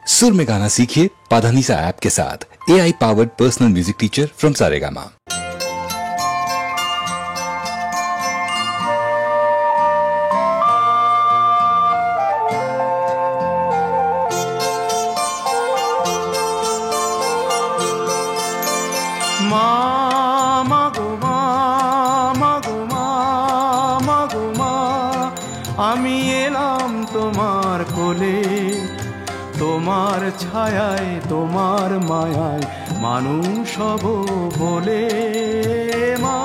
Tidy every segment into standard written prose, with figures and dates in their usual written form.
सुर में गाना सीखिए पाधानीसा ऐप के साथ। AI powered personal music teacher from Saregama. আমি এলাম তোমার কোলে, তোমার ছায়ায় তোমার মায়ায় মানুষ হব বলে। মা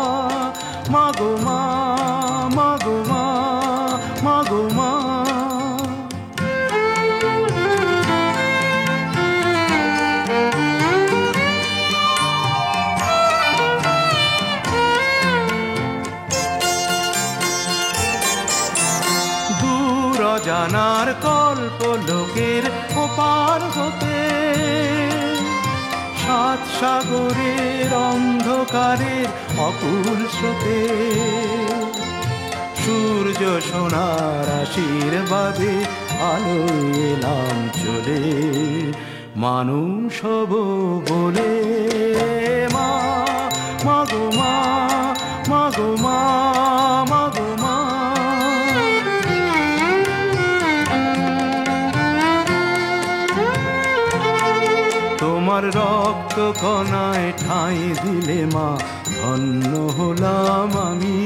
মাগো মা, মাগো মা, মাগো মা। জানার কল্প লোকের ওপার হতে, সাত সাগরের অন্ধকারের অকুল স্রোতে, সূর্য সোনার আশীর্বাদে আলো এলাম চলে, মানুষ হব বলে। মা মাগো মা, মাগো মা, মাগো মা। তোমার রক্ত কণায় ঠাঁই দিলে মা ধন্য হলাম আমি,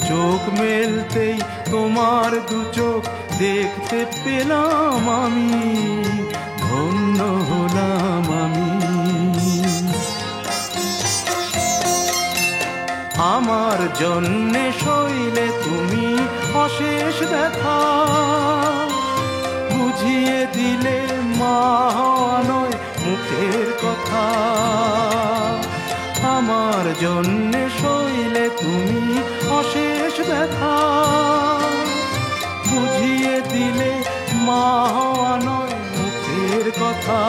চোখ মেলতেই তোমার দু চোখ দেখতে পেলাম আমি, ধন্য হলাম আমি। আমার জন্যে সইলে তুমি অশেষ ব্যথা, বুঝিয়ে দিলে মা নয় মুখের কথা। আমার জন্যে সইলে তুমি অশেষ ব্যথা, বুঝিয়ে দিলে মা নয় মুখের কথা।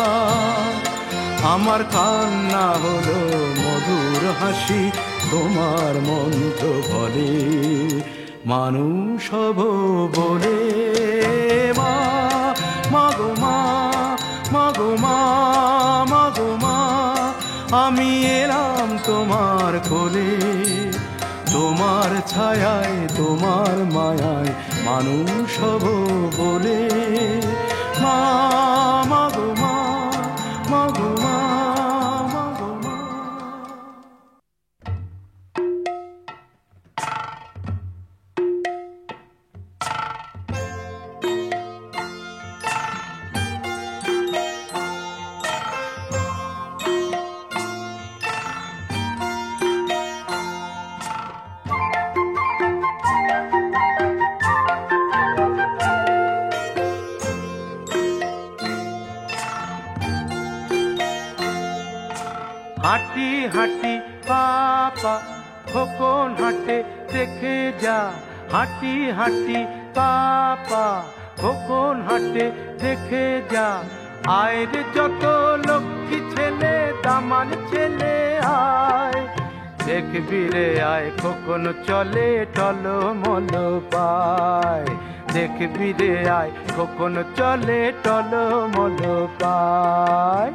আমার কান্না হলো মধুর হাসি, তোমার মন্ত্র বলে মানুষ হব বলে। মা মাগো মা, মাগো মা, মাগো মা। আমি এলাম তোমার কোলে, তোমার ছায়ায় তোমার মায়ায় মানুষ হব বলে। মা মাগো মা, মাগো মা, মাগো মা। হাঁটি হাঁটি পাপা খোকন হাঁটে দেখে যা, হাঁটি হাঁটি পাপা খোকন হাঁটে দেখে যা। আয়ের যত লক্ষ্মী ছেলে দামান ছেলে আয়, দেখবি রে আয় খোকন চলে টলমল পায়, দেখবি রে আয় খোকন চলে টলমল পায়।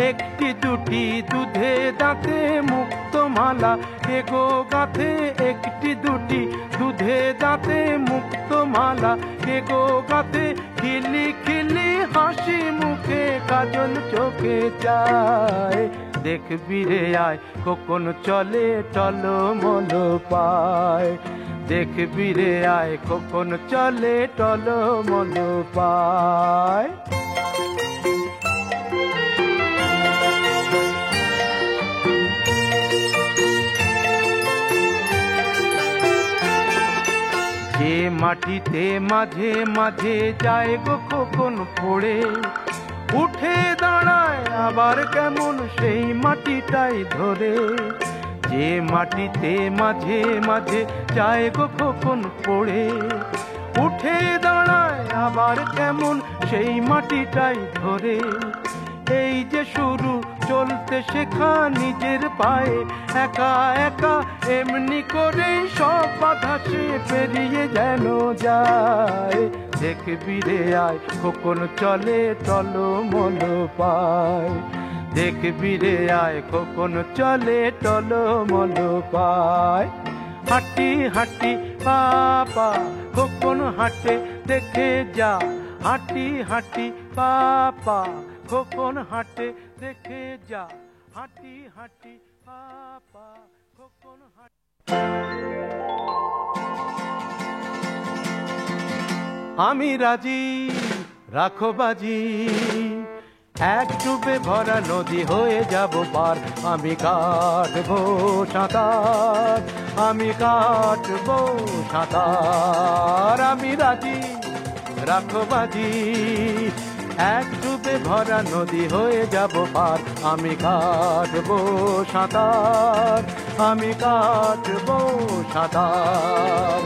একটি দুটি দুধে দাঁতে মুক্ত মালা এগো গাথে, একটি দুটি দুধে দাঁতে মুক্ত মালা এগো গাথে। খিলি খিলি হাসি মুখে কাজল চোখে যায়, দেখবি রে আয় খোকন চলে টলমল পায়, দেখবি রে আয় খোকন চলে টলমল পায়। যে মাটিতে মাঝে মাঝে যায় গো খোকন পড়ে, উঠে দাঁড়ায় আবার কেমন সেই মাটিটাই ধরে। যে মাটিতে মাঝে মাঝে যায় গো খোকন পড়ে, উঠে দাঁড়ায় আবার কেমন সেই মাটিটাই ধরে। এই যে শুরু, চলতে শেখা নিজের পায়ে, একা একা এমনি করে সব বাধা সে পেরিয়ে যেন যায়। দেখবি রে আয় খোকন চলে টলমল পায়, দেখবি রে আয় খোকন চলে টলমল পায়। হাঁটি হাঁটি পাপা খোকন হাঁটে দেখে যা, হাঁটি হাঁটি পাপা খোকন হাঁটে দেখে যা, হাঁটি হাঁটি পাপা খোকন হাঁটে। আমি রাজি রাখো বাজি, এক ডুবে ভরা নদী হয়ে যাব পার, আমি কাটবো সাঁতার, আমি কাটবো সাঁতার। আমি রাজি রাখো বাজি, এক ডুবে ভরা নদী হয়ে যাব পার, আমি কাটবো সাঁতার, আমি কাটবো সাঁতার।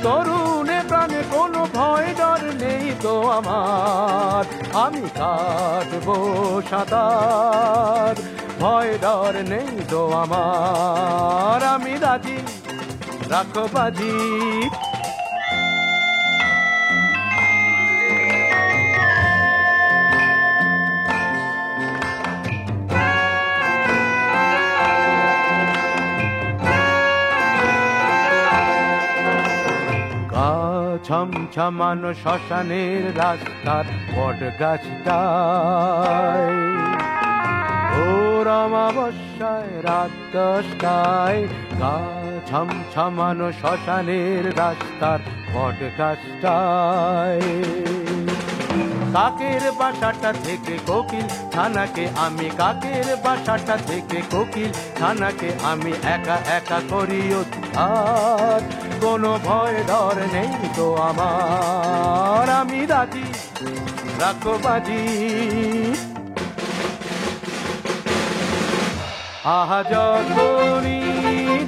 তরুণে প্রাণে কোনো ভয় ডর নেই তো আমার, আমি কাটবো সাঁতার, ভয় ডর নেই তো আমার। আমি রাজি রাখো বাজি। ছমছমানো শ্মশানের রাস্তার বট গাছটায়, ভোর অমাবস্যায় রাত 10টায়, গা ছমছমানো শ্মশানের রাস্তার বট গাছটায়। কাকের বাসাটা থেকে কোকিল ছানাকে আমি, কাকের বাসাটা থেকে কোকিল ছানাকে আমি একা একা করি উদ্ধার, কোনো ভয় ডর নেই তো আমার। আমি রাজি রাখো বাজি। আহা যখনই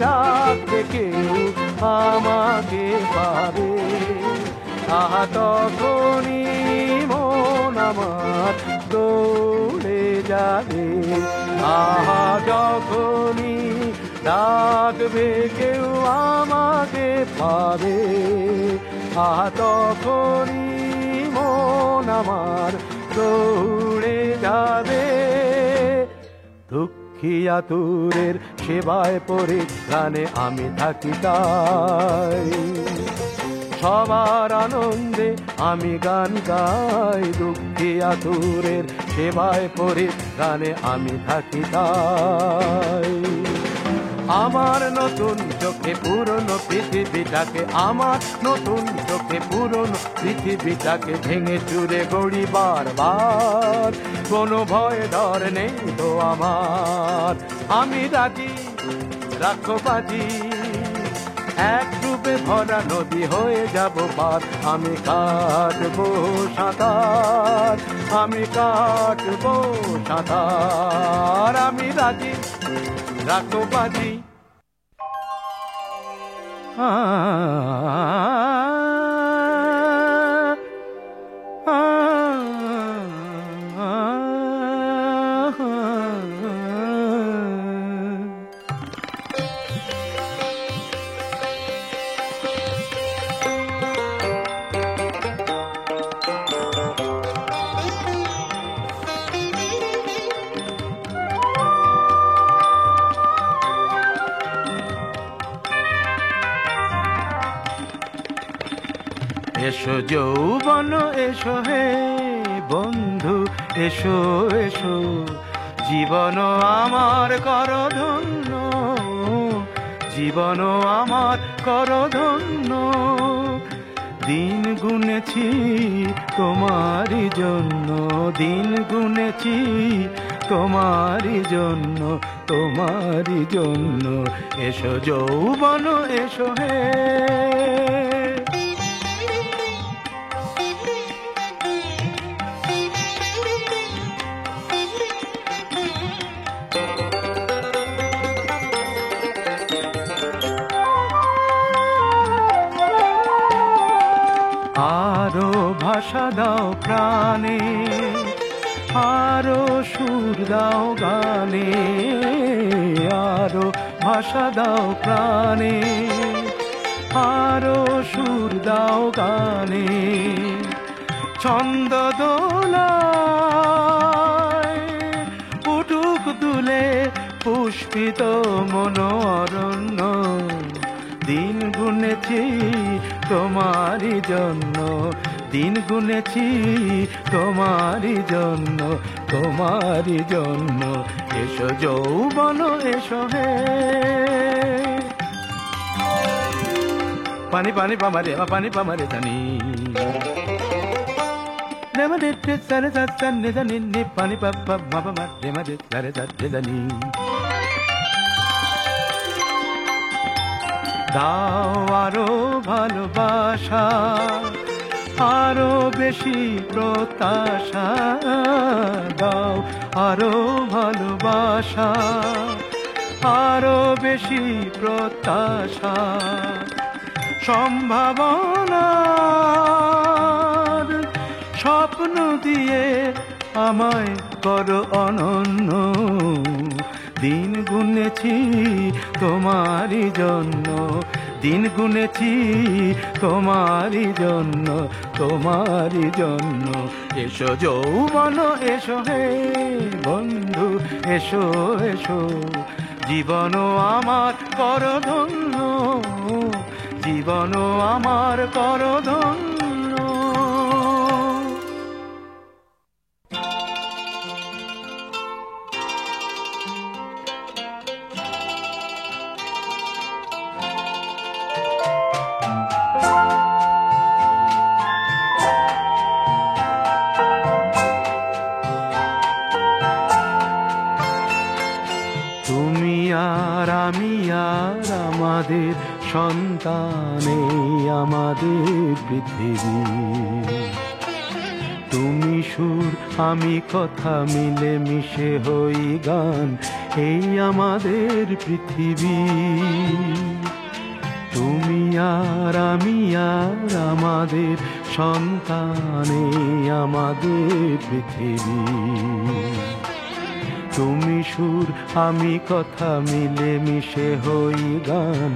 ডাকতে কেউ আমাকে পাবে, আহা তখনই মন আমার দৌড়ে যাবে। আহা যখনই ডাকবে কেউ আমাকে পাবে, আহা তখনই মন আমার দৌড়ে যাবে। দুঃখী আতুরের সেবায় পরিত্রাণে আমি থাকি তাই, সবার আনন্দে আমি গান গাই। দুঃখী আতুরের সেবায় পরিত্রাণে আমি থাকি তাই। আমার নতুন চোখে পুরনো পৃথিবীটাকে, আমার নতুন চোখে পুরনো পৃথিবীটাকে ভেঙে চুরে গড়ি বারবার, কোনো ভয় ডর নেই তো আমার। আমি রাজি রাখো বাজি, এক ডুবে ভরা নদী হয়ে যাব পার, আমি কাটবো সাঁতার, আমি কাটবো সাঁতার। আমি রাজি রাখো বাজি। এসো যৌবন এসো হে বন্ধু, এসো এসো জীবন আমার কর ধন্য, জীবন আমার কর ধন্য। দিন গুনেছি তোমারই জন্য, দিন গুনেছি তোমারই জন্য, তোমারই জন্য। এসো যৌবন এসো হে। আরো ভাষা দাও প্রাণে, আরো সুর দাও গানে, আরো ভাষা দাও প্রাণে, আরো সুর দাও গানে, ছন্দ দোলায় উঠুক দুলে পুষ্পিত মনোরণ্য। দিন গুনেছি তোমারই জন্য, দিন গুনেছি তোমারই জন্য, তোমারই জন্য। এসো যৌবন এসো হে, পানি পানি পামারে পানি পামারে জানি সারে সারে জানি পানি পাপা বাবা মারে মারে সারে সারে জানি। দাও আরো ভালোবাসা, আরো বেশি প্রত্যাশা, দাও আরো ভালোবাসা, আরো বেশি প্রত্যাশা, সম্ভাবনার স্বপ্ন দিয়ে আমায় করো অনন্য। দিন গুনেছি তোমারই জন্য, দিন গুনেছি তোমারই জন্য, তোমারই জন্য। এসো যৌবন এসো হে বন্ধু, এসো এসো, জীবন আমার করো ধন্য, জীবন আমার করো ধন্য। তুমি আর আমি আর আমাদের সন্তানে আমাদের পৃথিবী, তুমি সুর আমি কথা মিলে মিশে হই গান, এই আমাদের পৃথিবী। তুমি আর আমি আর আমাদের সন্তানে আমাদের পৃথিবী, তুমি সুর আমি কথা মিলে মিশে হই গান,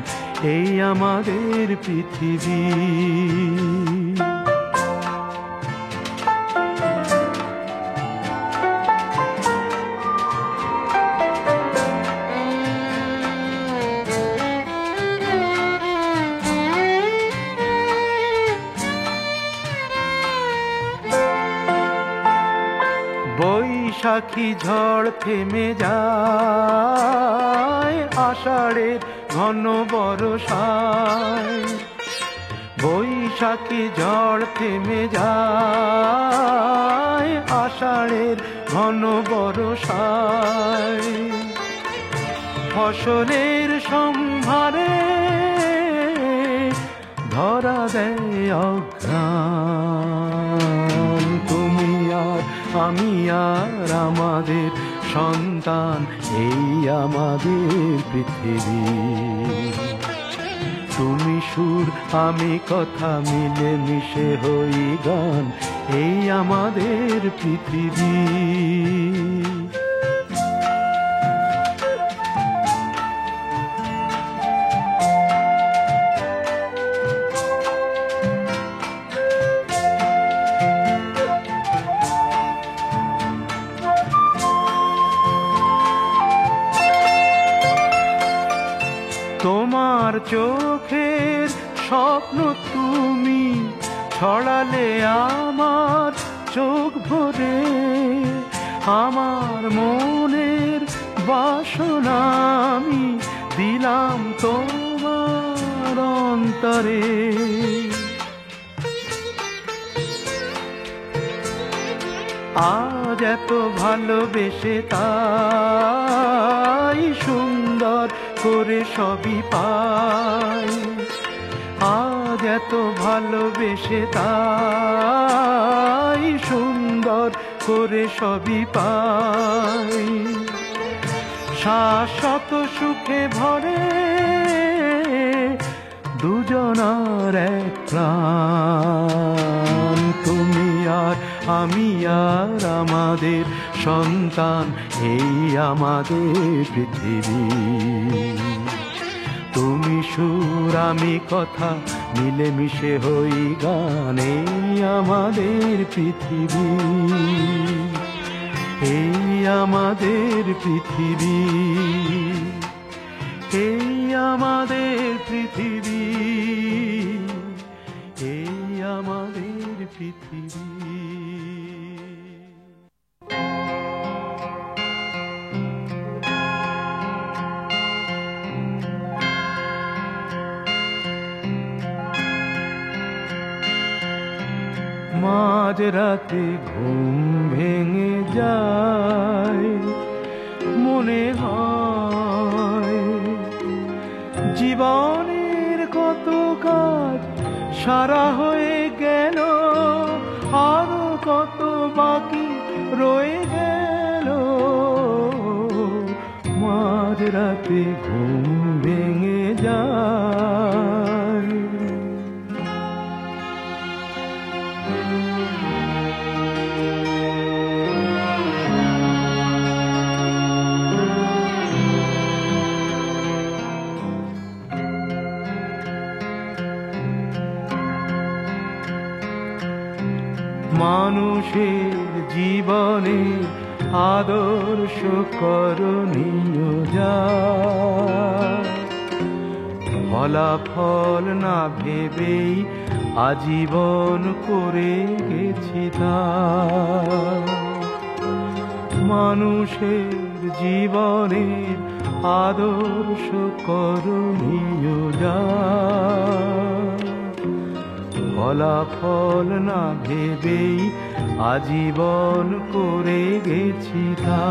এই আমাদের পৃথিবী। বৈশাখী ঝড় থেমে যায় আষাঢ়ের ঘন বর্ষায়, বৈশাখী ঝড় থেমে যায় আষাঢ়ের ঘন বর্ষায়, ফসলের সম্ভারে ধরা দেয় অঘ্রাণ। তুমি আর আমি আর আমাদের সন্তান, এই আমাদের পৃথিবী। তুমি সুর আমি কথা মিলে মিশে হই গান, এই আমাদের পৃথিবী। তোমার চোখের স্বপ্ন তুমি ছড়ালে আমার চোখ ভরে, আমার মনের বাসনা আমি দিলাম তোমার অন্তরে। আজ এত ভালোবেসে তাই সুন্দর করে সবই পাই, আজ এত ভালোবেসে তাই সুন্দর করে সবই পাই। শাশ্বত সুখে ভরে দুজনার এক প্রাণ, তুমি আর আমি আর আমাদের সন্তান এই আমাদের পৃথিবী। তুমি সুর আমি কথা মিলেমিশে হই গান এই আমাদের পৃথিবী, এই আমাদের পৃথিবী, এই আমাদের পৃথিবী, এই আমাদের পৃথিবী। মাঝরাতে ঘুম ভেঙে যায়, মনে হয় জীবনের কত কাজ সারা হয়ে গেল, আরো কত বাকি রয়ে গেল। মাঝরাতে ঘুম ভেঙে যায়। মানুষের জীবনে আদর্শ করণীয় যা, ফলাফল না ভেবেই আজীবন করে গেছি তা। মানুষের জীবনে আদর্শ করণীয় যা, ফলাফল না ভেবেই আজীবন করে গেছি তা।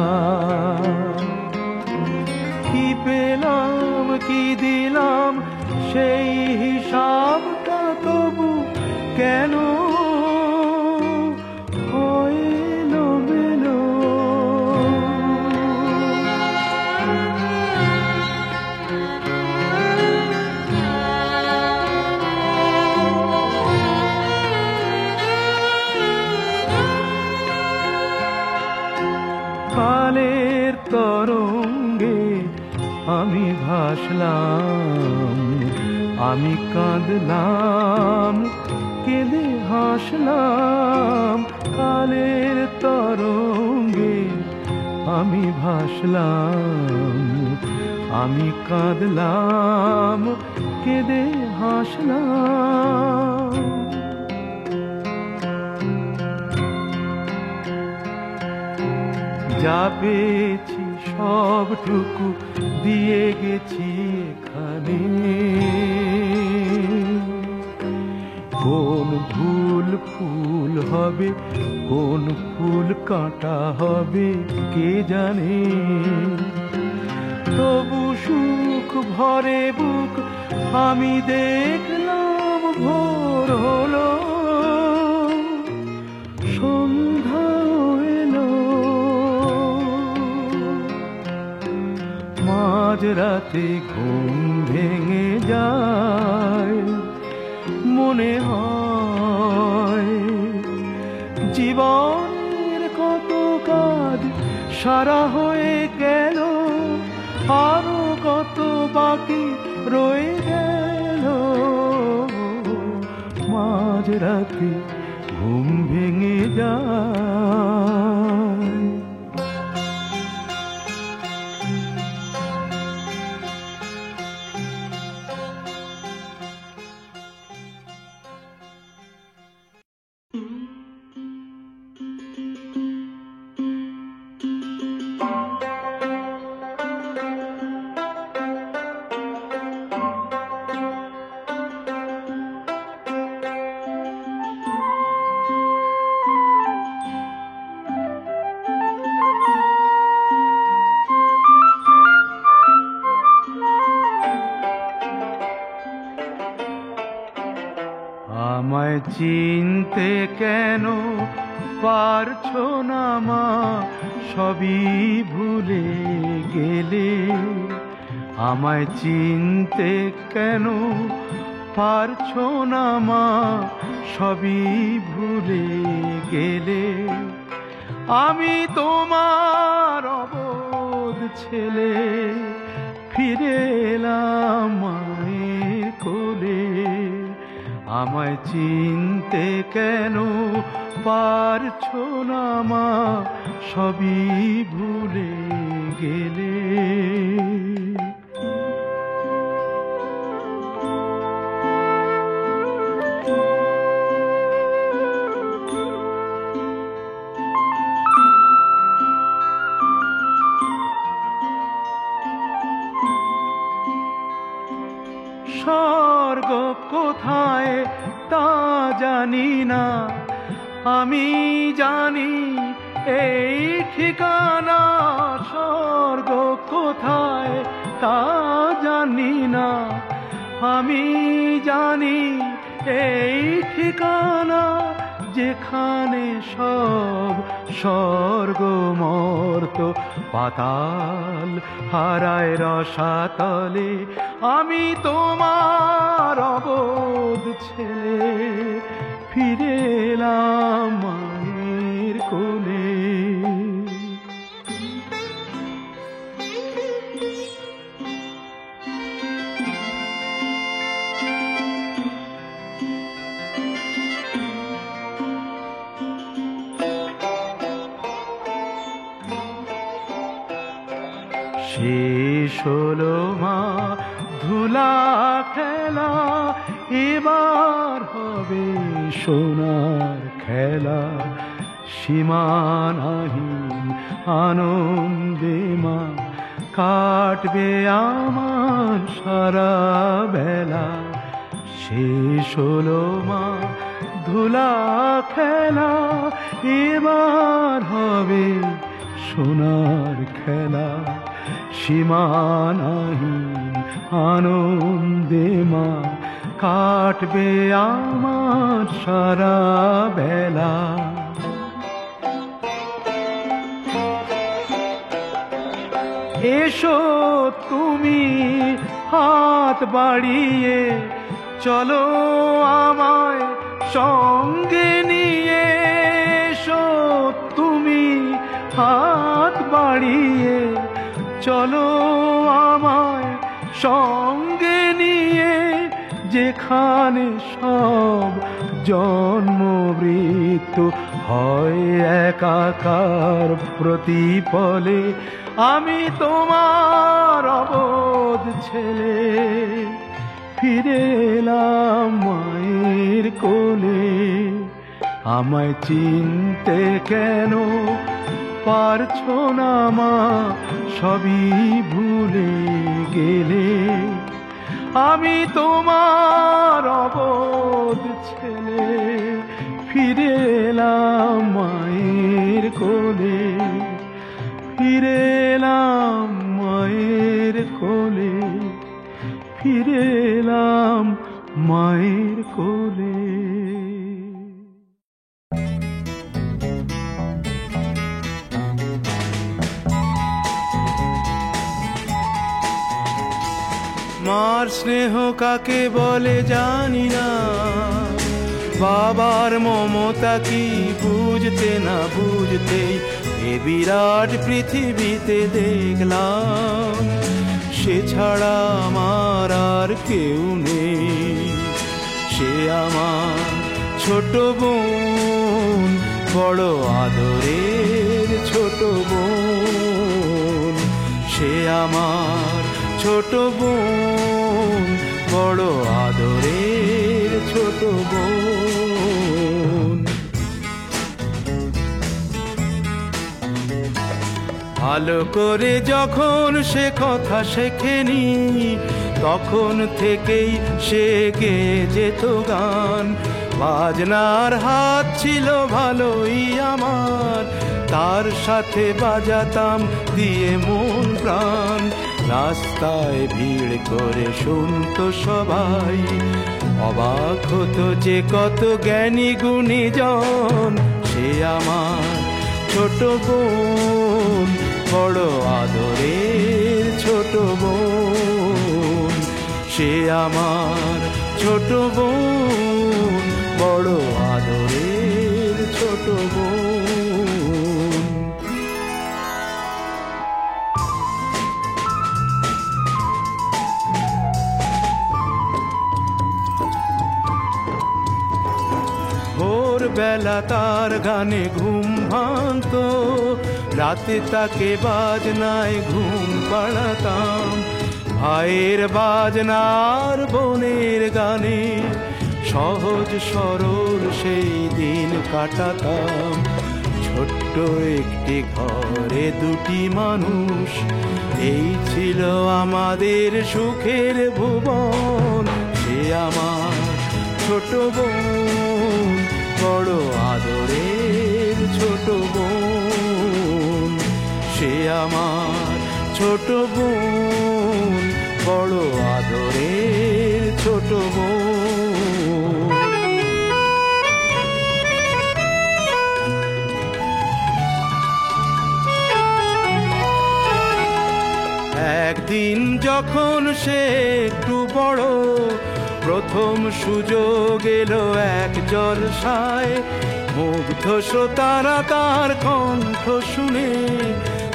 কি পেলাম কি দিলাম সেই হিসাবটা তবু কেন হইলো মেলো। কালের তরঙ্গে আমি ভাসলাম, আমি কাঁদলাম কেঁদে হাসলাম। কালের তরঙ্গে আমি ভাসলাম, আমি কাঁদলাম কেঁদে হাসলাম। যা পেয়েছি সবটুকু দিয়ে গেছি এখানে, কোন ভুল ফুল হবে কোন ফুল কাঁটা হবে কে জানে। তবু সুখ ভরে বুক আমি দেখলাম ভোর হলো, সন্ধ্যা এলো। মাঝরাতে ঘুম ভেঙে যায়, মনে হয় জীবনের কত কাজ সারা হয়ে গেল, আরো কত বাকি রয়ে গেল। মাঝরাতে ঘুম ভেঙে যায়। আমায় চিনতে কেন পারছো না মা, সবই ভুলে গেলে। আমায় চিনতে কেন পারছো না মা, সবই ভুলে গেলে। আমি তোমার অবোধ ছেলে, ফিরে এলাম মায়ের কোলে। আমায় চিনতে কেন পারছো না মা, সবই ভুলে গেলে। স্বর্গ কোথায় তা জানি না, আমি জানি এই ঠিকানা। স্বর্গ কোথায় তা জানি না, আমি জানি এই ঠিকানা। যেখানে সব স্বর্গ মর্ত পাতাল হারায় রসাতলে। আমি তোমার অবোধ ছেলে, ফিরে এলাম মায়ের কোলে। শেষ হলো মা ধুলা খেলা, এবার হবে সোনার খেলা। সীমানাহীন আনন্দে মা কাটবে আমার সারা বেলা। শেষ হলো মা ধুলা খেলা, এবার হবে সোনার খেলা। সীমানাহীন আনন্দে মা কাটবে আমার সারা বেলা। এসো তুমি হাত বাড়িয়ে, চলো আমায় সঙ্গে নিয়ে। এসো তুমি হাত বাড়িয়ে, চলো আমায় সঙ্গে নিয়ে। যেখানে সব জন্ম মৃত্যু হয় একাকার প্রতিপলে। আমি তোমার অবোধ ছেলে, ফিরে এলাম মায়ের কোলে। আমায় চিনতে কেন পারছো না মা, সবই ভুলে গেলে। আমি তোমার অবোধ ছেলে, ফিরে এলাম মায়ের কোলে। ফিরে এলাম মায়ের কোলে, ফিরে এলাম মায়ের কোলে। মার স্নেহ কাকে বলে জানি না, বাবার মমতা কি বুঝতে না বুঝতেই এ বিরাট পৃথিবীতে দেখলাম সে ছাড়া আমার আর কেউ নেই। সে আমার ছোট বোন, বড় আদরের ছোট বোন। সে আমার ছোট বোন, বড় আদরের ছোট বোন। ভালো করে যখন সে কথা শেখেনি, তখন থেকেই সে গেয়ে যেত গান। বাজনার হাত ছিল ভালোই আমার, তার সাথে বাজাতাম দিয়ে মন প্রাণ। রাস্তায় ভিড় করে শুনতো সবাই, অবাক হতো যে কত জ্ঞানী গুণী জন। সে আমার ছোট বোন, বড় আদরের ছোট বোন। সে আমার ছোট বোন, বড় আদরের ছোট বোন। বেলা তার গানে ঘুম ভাঙতো, রাতে তাকে বাজনায় ঘুম পাড়াতাম। ভাইয়ের বাজনার বোনের গানে সহজ সরল সেই দিন কাটাতাম। ছোট্ট একটি ঘরে দুটি মানুষ, এই ছিল আমাদের সুখের ভুবন। সে আমার ছোট বোন, বড় আদরের ছোট বোন। সে আমার ছোট বোন, বড় আদরের ছোট বোন। একদিন যখন সে একটু বড়, প্রথম সুযোগ এলো এক জলসায়। মুগ্ধ শ্রোতারা তার কণ্ঠ শুনে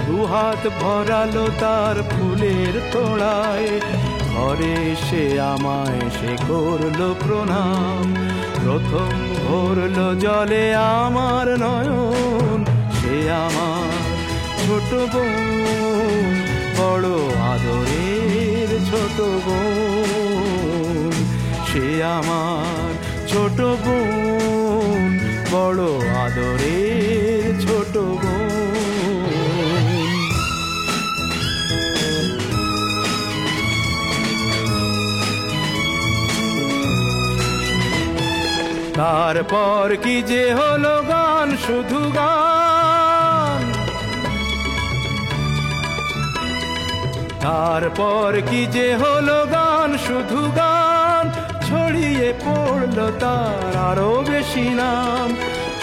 দুহাত ভরালো তার ফুলের তোড়ায়। ঘরে সে আমায় সে করলো প্রণাম, প্রথম ভরলো জলে আমার নয়ন। সে আমার ছোট বোন, বড় আদরের ছোট বোন। সে আমার ছোট বোন, বড় আদরের ছোট বোন। তারপর কি যে হলো গান, শুধু গান। তারপর কি যে হলো গান, শুধু গান। ছড়িয়ে পড়লো তার আরো বেশি নাম।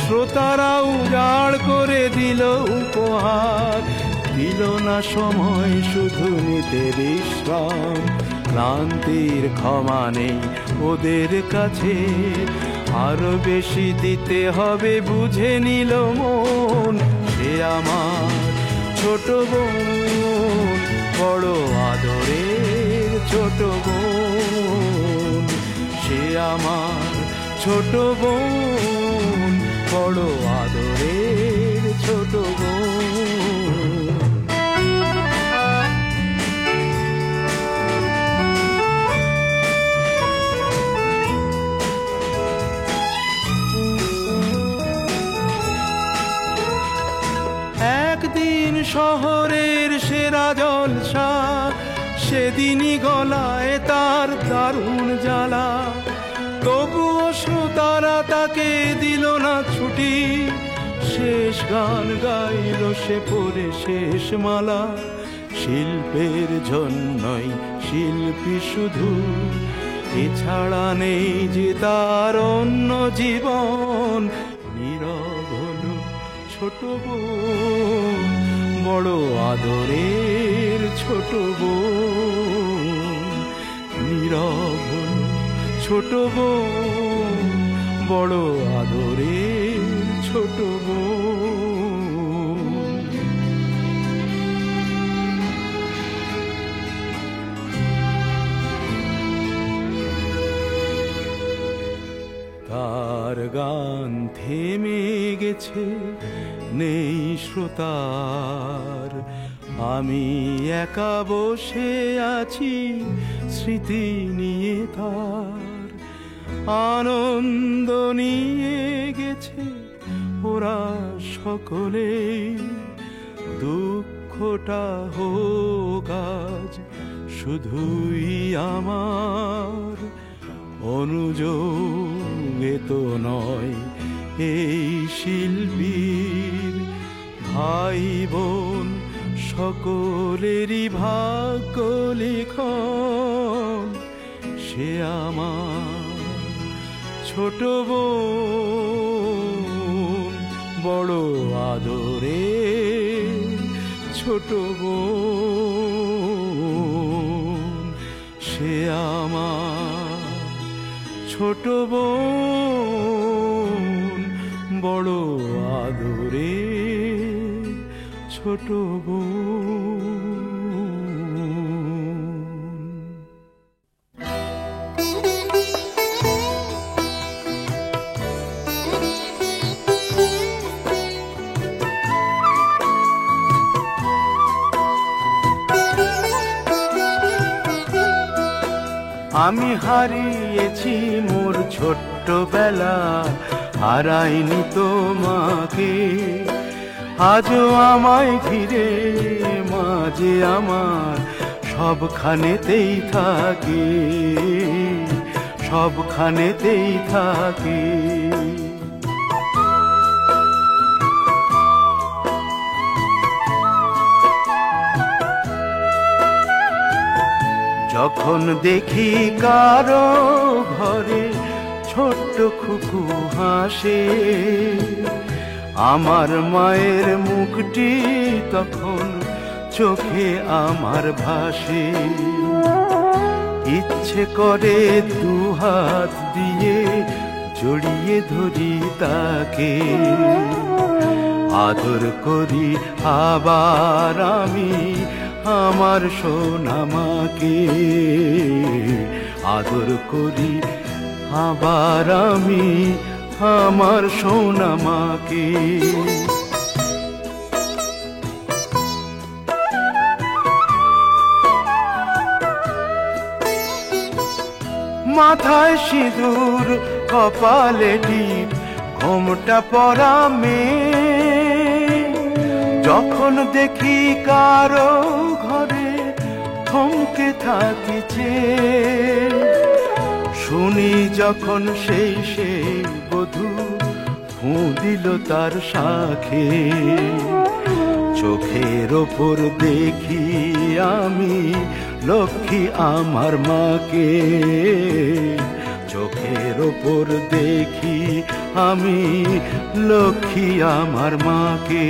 শ্রোতারা উজাড় করে দিল উপহার, দিল না সময় শুধু নিতে বিশ্রাম। ক্লান্তির ক্ষমা নেই ওদের কাছে, আরো বেশি দিতে হবে বুঝে নিল মন। সে আমার ছোট বোন, বড় আদরের ছোট বোন। সে আমার ছোট বোন, বড় আদরের ছোট বোন। একদিন শহরের সেরা জলসা, সেদিনই গলায় তার দারুণ জ্বালা। তবুও শ্রোতারা তাকে দিল না ছুটি, শেষ গান গাইল সে পরে শেষ মালা। শিল্পের জন্যই শিল্পী শুধু, এছাড়া নেই যে তার অন্য জীবন। নীরব হলো ছোট বোন, বড় আদরের ছোট বোন। নীরব হলো ছোট বোন, বড় আদরের ছোট বোন। তার গান থেমে গেছে, নেই শ্রোতার। আমি একা বসে আছি স্মৃতি নিয়ে তার। আনন্দ নিয়ে গেছে ওরা সকলে, দুঃখটা হোক আজ শুধুই আমার। অনুযোগে তো নয় এই শিল্পীর, ভাই বোন সকলেরই ভাগ্য লিখন। সে আমার ছোট বোন, বড় আদরের ছোট বোন। সে আমার ছোট বোন, বড় আদরের ছোট বোন। আমি হারিয়েছি মোর ছোট্টবেলা, হারাইনি তোমাকে। আজও আমায় ঘিরে মাঝে আমার সবখানেতেই থাকে, সবখানেতেই থাকে। যখন দেখি কারো ঘরে ছোট্ট খুকু হাসে, আমার মায়ের মুখটি তখন চোখে আমার ভাসে। ইচ্ছে করে দুহাত দিয়ে জড়িয়ে ধরি তাকে, আদর করি আবার আমি আমার সোনামাকে, আদর করি আবার আমি আমার সোনামাকে। মাথায় সিঁদুর কপালে টিপ ঘোমটা পরা মেয়ে, যখন দেখি কারো ঘরে থমকে থাকিছে, শুনি যখন সেই বধূ ফুঁ দিল তার শাঁখে, চোখের ওপর দেখি আমি লক্ষ্মী আমার মাকে, চোখের ওপর দেখি আমি লক্ষ্মী আমার মাকে।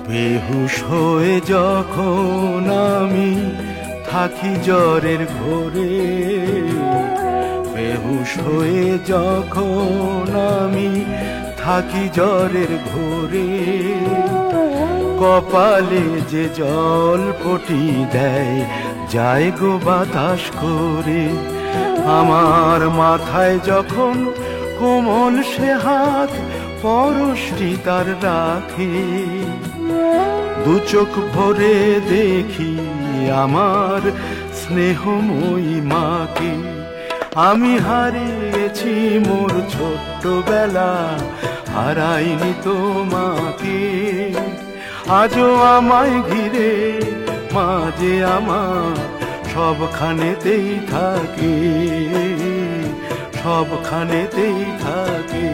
বেহুশ হয়ে যখন আমি থাকি জ্বরের ঘোরে, বেহুশ হয়ে যখন আমি থাকি জ্বরের ঘোরে, কপালে যে জল পটি দেয় যায় গো বাতাস করে, আমার মাথায় যখন কোমল সে হাত পরশটি তার রাখে, দু চোখ ভরে দেখি আমার স্নেহময়ী মাকে। আমি হারিয়েছি মোর ছোট্টবেলা, হারাইনি তোমাকে। আজও আমায় ঘিরে মাঝে আমার সবখানেতেই থাকে, সবখানেতেই থাকে।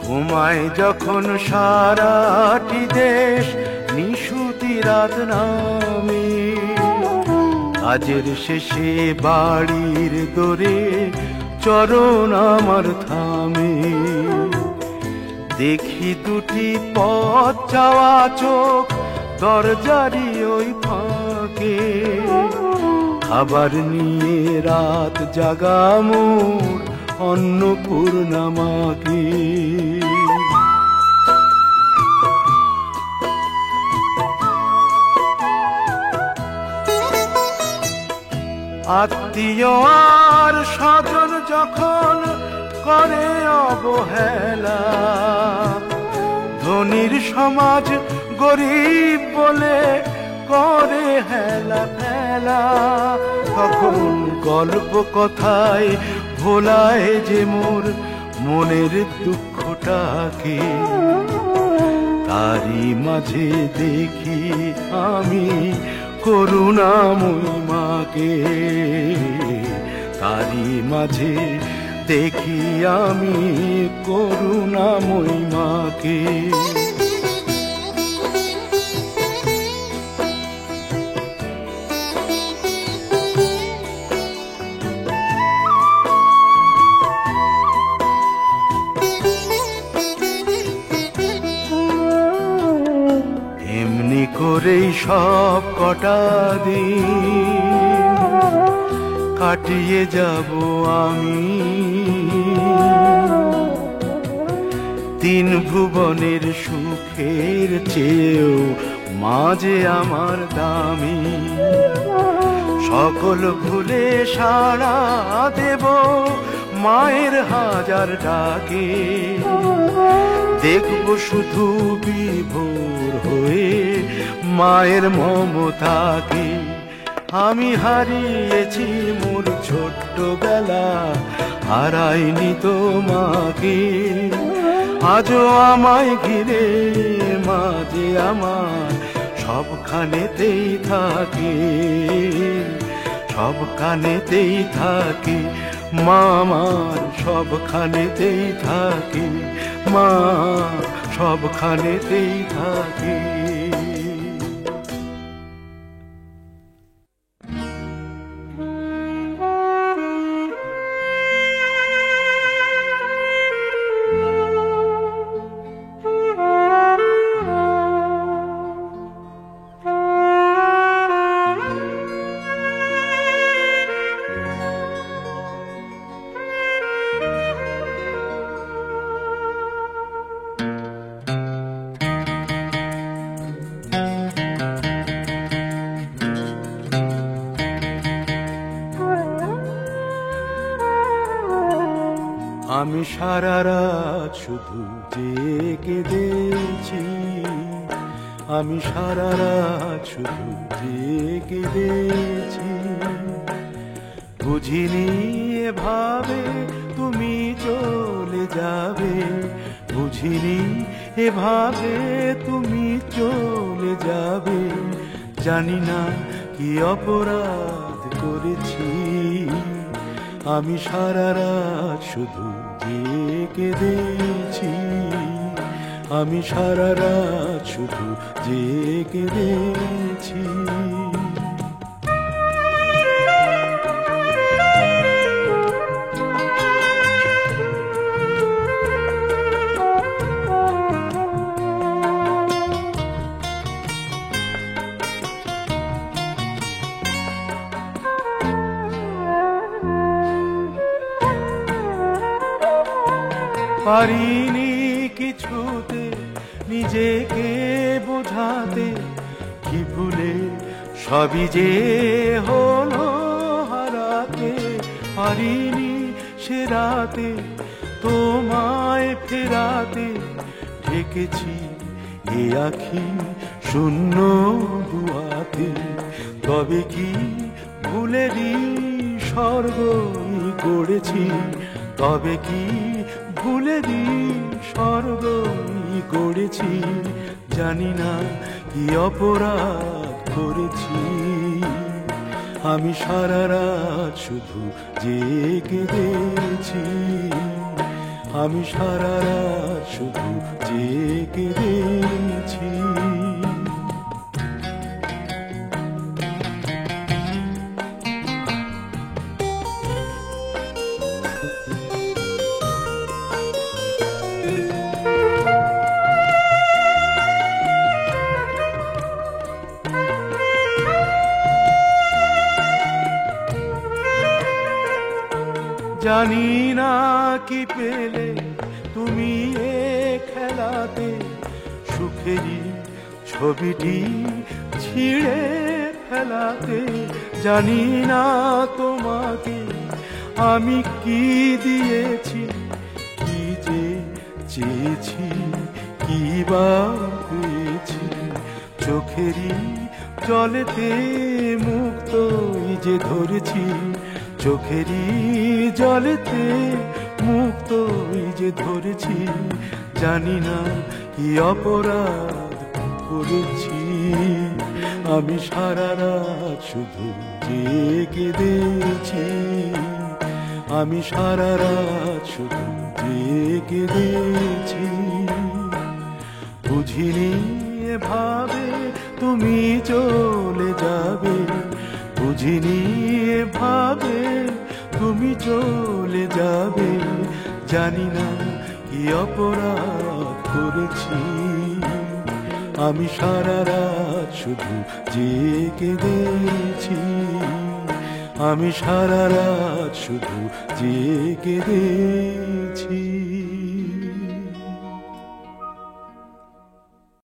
ঘুমায় যখন সারাটি দেশ নিশুতি রাত নামে, কাজের শেষে বাড়ির দোরে চরণ আমার থামে, দেখি দুটি পথ যাওয়া চোখ দরজারি ওই ফাঁকে, খাবার নিয়ে রাত জাগা মোর অন্নপূর্ণা মাকে। আত্মীয় আর স্বজন যখন করে অবহেলা, ধনীর সমাজ গরিব বলে করে হেলা ফেলা, তখন গল্প কথায় ভোলায় যে মোর মনের দুঃখটাকে, তারই মাঝে দেখি আমি করুণাময়ী মাকে, তারই মাঝে দেখি আমি করুণাময়ী মাকে। এমনি করেই সব কটা দিন কাটিয়ে যাব আমি, তিন ভুবনের সুখের চেয়েও মাঝে আমার দামি। সকল ভুলে সাড়া দেব মায়ের হাজার ডাকে, দেখব শুধু বিভোর হয়ে মায়ের মমতাকে। আমি হারিয়েছি মোর ছোট্টবেলা, হারাইনি তোমাকে। আজও আমায় ঘিরে মাঝে আমার সবখানেতেই থাকে, সবখানেতেই থাকে মা, আমার সবখানেতেই থাকে মা, সবখানেতেই থাকে। আমি সারা রাত শুধু জেগে দেখছি, আমি সারা রাত শুধু জেগে দেখছি। বুঝিনি এভাবে তুমি চলে যাবে, বুঝিনি এভাবে তুমি চলে যাবে। জানি না কি অপরাধ করেছি, আমি সারা রাত শুধু জেগে দেখছি, আমি সারা রাত শুধু জেগে দেখছি। পারিনি কিছুতে নিজেকে বোঝাতে, কি ভুলে সবই যে হলো হারাতে। পারিনি সে রাতে তোমায় ফেরাতে, ঢেকেছি এ আখি শূন্য দুয়াতে। তবে কি ভুলেরই স্বর্গই গড়েছি, তবে কি ভুলেরই স্বর্গই গড়েছি। জানি না কি অপরাধ করেছি, আমি সারা রাত শুধু জেগে দেখছি, আমি সারা রাত শুধু জেগে দেখছি। জানি না কি পেলে তুমি এ খেলাতে, সুখেরই ছবিটি ছিঁড়ে ফেলাতে। জানি না তোমাকে আমি কি দিয়েছি, কি যে চেয়েছি, কি বা পেয়েছি। চোখেরই জলেতে মুক্তই যে ধরেছি, চোখেরই জলেতে মুক্তই যে ধরেছি। জানি না কি অপরাধ করেছি, আমি সারা রাত শুধু জেগে দেখছি, আমি সারা রাত শুধু জেগে দেখছি। বুঝিনি এভাবে তুমি চলে যাবে, বুঝিনি এভাবে তুমি চলে যাবে। জানি না কি অপরাধ করেছি, আমি সারা রাত শুধু জেগে গেছি, আমি সারা রাত শুধু জেগে গেছি।